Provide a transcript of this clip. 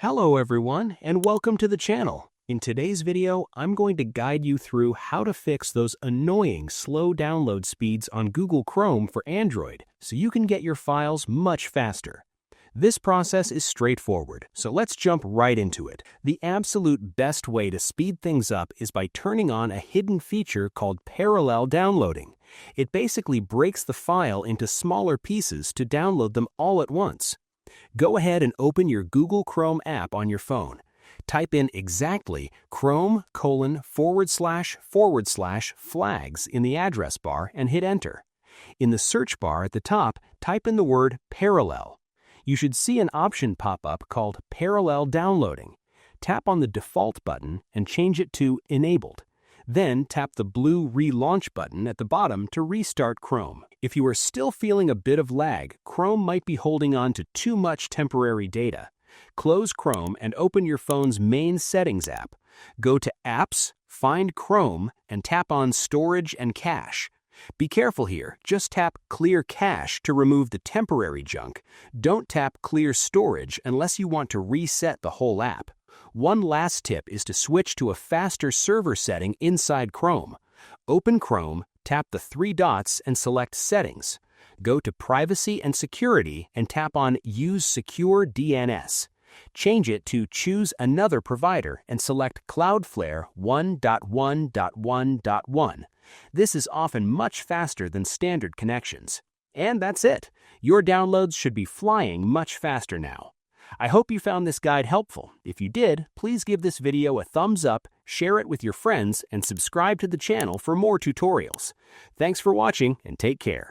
Hello everyone, and welcome to the channel. In today's video, I'm going to guide you through how to fix those annoying slow download speeds on Google Chrome for Android so you can get your files much faster. This process is straightforward, so let's jump right into it. The absolute best way to speed things up is by turning on a hidden feature called parallel downloading. It basically breaks the file into smaller pieces to download them all at once. Go ahead and open your Google Chrome app on your phone. Type in exactly chrome:///flags in the address bar and hit enter. In the search bar at the top, type in the word parallel. You should see an option pop up called parallel downloading. Tap on the default button and change it to enabled. Then tap the blue relaunch button at the bottom to restart Chrome. If you are still feeling a bit of lag, Chrome might be holding on to too much temporary data. Close Chrome and open your phone's main settings app. Go to Apps, find Chrome, and tap on Storage and Cache. Be careful here, just tap Clear Cache to remove the temporary junk. Don't tap Clear Storage unless you want to reset the whole app. One last tip is to switch to a faster server setting inside Chrome. Open Chrome, tap the three dots and select Settings. Go to Privacy and Security and tap on Use Secure DNS. Change it to Choose Another Provider and select Cloudflare 1.1.1.1. This is often much faster than standard connections. And that's it. Your downloads should be flying much faster now. I hope you found this guide helpful. If you did, please give this video a thumbs up, share it with your friends, and subscribe to the channel for more tutorials. Thanks for watching and take care.